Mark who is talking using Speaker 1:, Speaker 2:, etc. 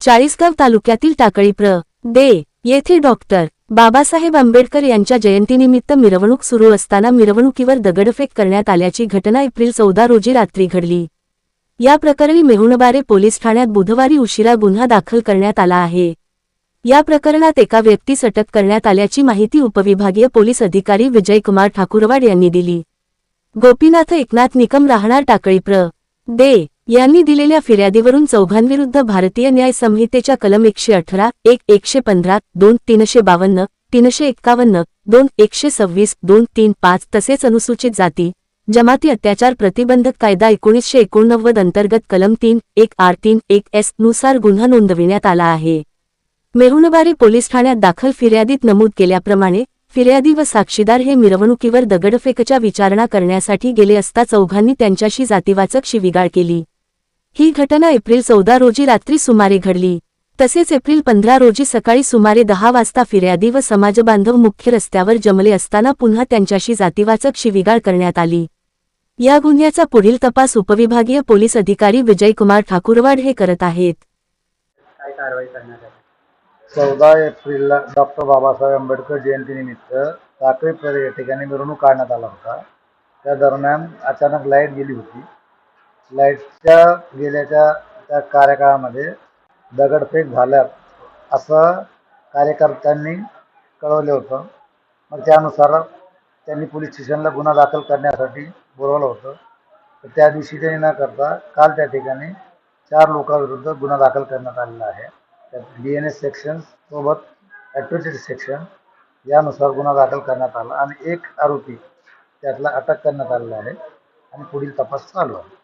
Speaker 1: चाळीसगाव तालुक्यातील टाकळी प्र. दे. येथे डॉक्टर. बाबासाहेब आंबेडकर यांच्या जयंतीनिमित्त मिरवणूक सुरू असताना मिरवणुकीवर दगडफेक करण्यात आल्याची घटना एप्रिल 14 रोजी रात्री घडली. या प्रकरणी मेहुणबारे पोलीस ठाण्यात बुधवारी उशिरा गुन्हा दाखल करण्यात आला आहे. या प्रकरणात एका व्यक्तीस अटक करण्यात आल्याची माहिती उपविभागीय पोलीस अधिकारी विजयकुमार ठाकुरवाड यांनी दिली. गोपीनाथ एकनाथ निकम राहणार टाकळी प्र. दे. यांनी दिलेल्या फिर्यादीवरून चौघांविरुद्ध भारतीय न्याय संहितेच्या कलम 118, 1, 115, 2, 352, 351, 2, 126, 2, 35 तसेच अनुसूचित जाती, जमाती अत्याचार प्रतिबंधक कायदा 1989 अंतर्गत कलम 3, 1, R 3, 1 S नुसार गुन्हा नोंदविण्यात आला आहे. मेहुणबारे पोलीस ठाण्यात दाखल फिर्यादीत नमूद केल्याप्रमाणे फिर्यादी व साक्षीदार हे मिरवणुकीवर दगडफेकच्या विचारणा करण्यासाठी गेले असता चौघांनी त्यांच्याशी जातीवाचक शिवीगाळ केली. ही घटना एप्रिल 14 रोजी रात्री सुमारे घडली. तसेच एप्रिल 15 रोजी सकाळी सुमारे 10 वाजता फिर्यादी व समाजबांधव मुख्य रस्त्यावर जमले असताना पुन्हा त्यांच्याशी जातीवाचक शिवीगाळ करण्यात आली. या गुन्ह्याचा पुढील तपास उपविभागीय पोलीस अधिकारी विजयकुमार ठाकुरवाड हे करत आहेत.
Speaker 2: काय कारवाई करण्यात आली? 14 एप्रिलला डॉक्टर बाबासाहेब आंबेडकर जयंतीनिमित्त टाकळी प्र या ठिकाणी मिरवणूक काढण्यात आला होता. त्या दरम्यान अचानक लाईट गेली होती. लाईटच्या गेल्याच्या त्या कार्यकाळामध्ये दगडफेक झाल्या असं कार्यकर्त्यांनी कळवलं होतं. मग त्यानुसार त्यांनी पोलीस स्टेशनला गुन्हा दाखल करण्यासाठी बोलवलं होतं. तर त्या दिवशी त्यांनी न करता काल त्या ठिकाणी 4 लोकांविरुद्ध गुन्हा दाखल करण्यात आलेला आहे. त्यात BNS सेक्शन सोबत ॲट्रॉसिटी सेक्शन यानुसार गुन्हा दाखल करण्यात आला आणि एक आरोपी त्यातला अटक करण्यात आलेला आहे आणि पुढील तपास चालू आहे.